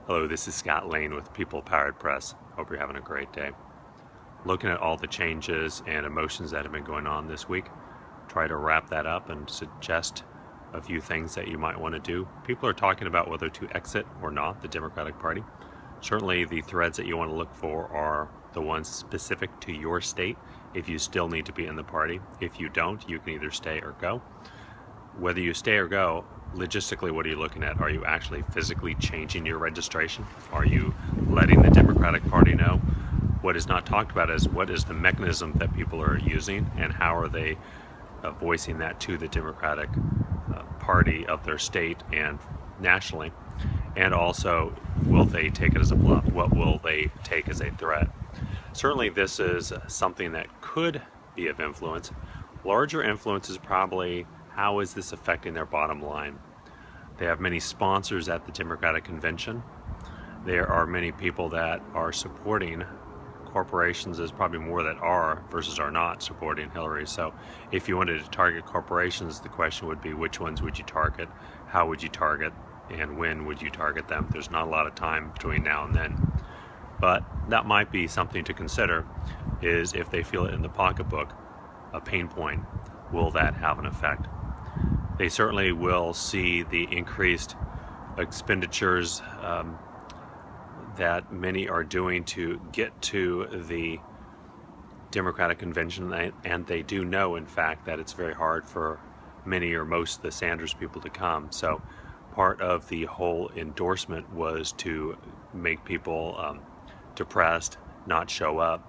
Hello, this is Scott Lane with People Powered Press. Hope you're having a great day. Looking at all the changes and emotions that have been going on this week, try to wrap that up and suggest a few things that you might want to do. People are talking about whether to exit or not the Democratic Party. Certainly the threads that you want to look for are the ones specific to your state if you still need to be in the party. If you don't, you can either stay or go. Whether you stay or go, logistically, what are you looking at? Are you actually physically changing your registration? Are you letting the Democratic Party know? What is not talked about is what is the mechanism that people are using and how are they voicing that to the Democratic Party of their state and nationally? And also, will they take it as a bluff? What will they take as a threat? Certainly this is something that could be of influence. Larger influence is probably how is this affecting their bottom line. They have many sponsors at the Democratic Convention. There are many people that are supporting corporations. There's probably more that are versus are not supporting Hillary. So if you wanted to target corporations, the question would be which ones would you target, how would you target, and when would you target them? There's not a lot of time between now and then. But that might be something to consider, is if they feel it in the pocketbook, a pain point, will that have an effect? They certainly will see the increased expenditures that many are doing to get to the Democratic Convention, and they do know, in fact, that it's very hard for many or most of the Sanders people to come. So part of the whole endorsement was to make people depressed, not show up.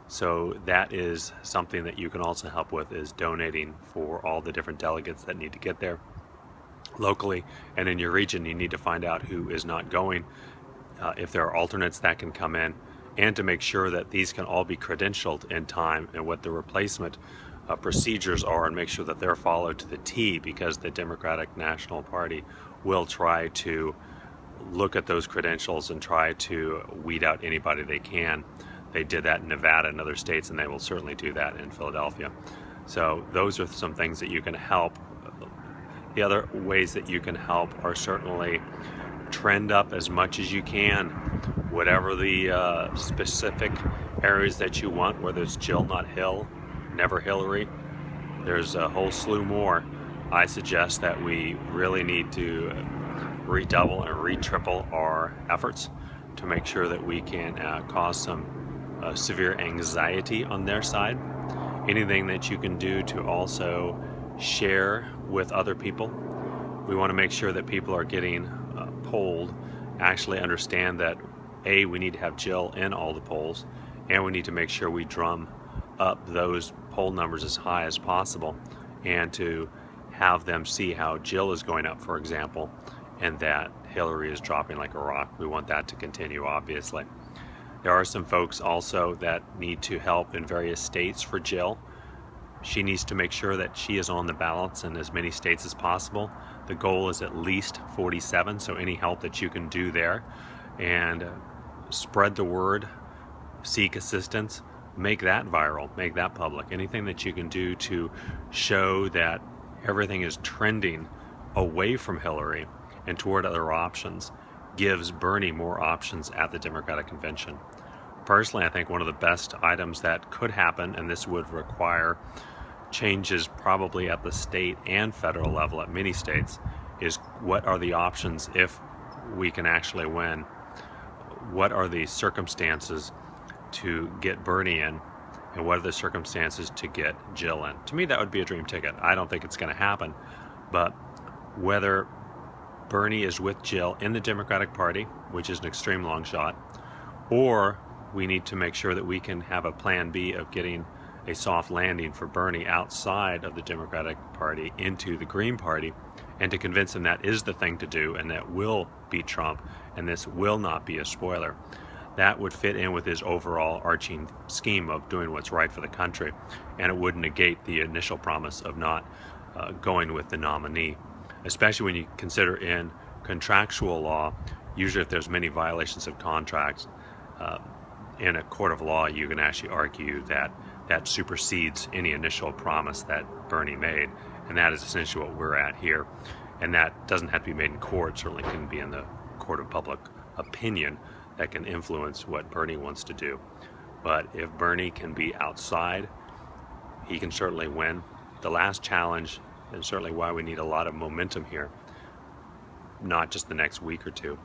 So that is something that you can also help with, is donating for all the different delegates that need to get there locally. And in your region, you need to find out who is not going, if there are alternates that can come in, and to make sure that these can all be credentialed in time and what the replacement procedures are, and make sure that they're followed to the T, because the Democratic National Party will try to look at those credentials and try to weed out anybody they can. They did that in Nevada and other states, and they will certainly do that in Philadelphia. So those are some things that you can help. The other ways that you can help are certainly trend up as much as you can, whatever the specific areas that you want, whether it's Jill, not Hill, never Hillary. There's a whole slew more. I suggest that we really need to redouble and re-triple our efforts to make sure that we can cause some severe anxiety on their side. Anything that you can do to also share with other people. We want to make sure that people are getting polled, actually understand that A, we need to have Jill in all the polls, and we need to make sure we drum up those poll numbers as high as possible, and to have them see how Jill is going up, for example, and that Hillary is dropping like a rock. We want that to continue, obviously. There are some folks also that need to help in various states for Jill. She needs to make sure that she is on the ballots in as many states as possible. The goal is at least 47, so any help that you can do there. And spread the word, seek assistance, make that viral, make that public. Anything that you can do to show that everything is trending away from Hillary and toward other options gives Bernie more options at the Democratic Convention. Personally, I think one of the best items that could happen, and this would require changes probably at the state and federal level at many states, is what are the options if we can actually win? What are the circumstances to get Bernie in, and what are the circumstances to get Jill in? To me, that would be a dream ticket. I don't think it's going to happen, but whether Bernie is with Jill in the Democratic Party, which is an extreme long shot, or we need to make sure that we can have a plan B of getting a soft landing for Bernie outside of the Democratic Party into the Green Party, and to convince him that is the thing to do and that will beat Trump and this will not be a spoiler. That would fit in with his overall arching scheme of doing what's right for the country, and it would negate the initial promise of not going with the nominee. Especially when you consider in contractual law, usually if there's many violations of contracts, in a court of law, you can actually argue that that supersedes any initial promise that Bernie made, and that is essentially what we're at here. And that doesn't have to be made in court, certainly can be in the court of public opinion that can influence what Bernie wants to do. But if Bernie can be outside, he can certainly win. The last challenge, and certainly why we need a lot of momentum here, not just the next week or two,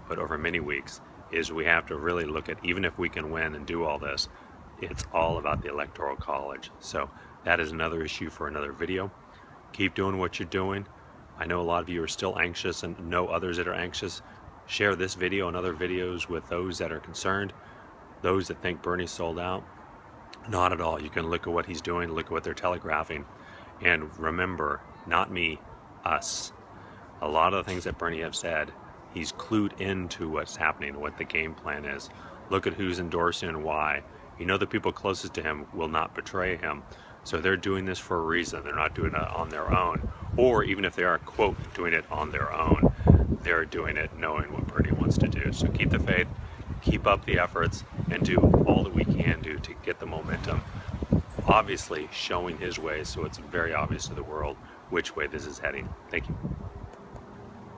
but over many weeks, is we have to really look at, even if we can win and do all this, it's all about the Electoral College. So that is another issue for another video. Keep doing what you're doing. I know a lot of you are still anxious and know others that are anxious. Share this video and other videos with those that are concerned, those that think Bernie's sold out. Not at all. You can look at what he's doing, look at what they're telegraphing, and remember, not me, us. A lot of the things that Bernie have said, he's clued into what's happening, what the game plan is. Look at who's endorsing and why. You know the people closest to him will not betray him. So they're doing this for a reason. They're not doing it on their own. Or even if they are, quote, doing it on their own, they're doing it knowing what Bernie wants to do. So keep the faith, keep up the efforts, and do all that we can do to get the momentum. Obviously showing his way so it's very obvious to the world which way this is heading. Thank you.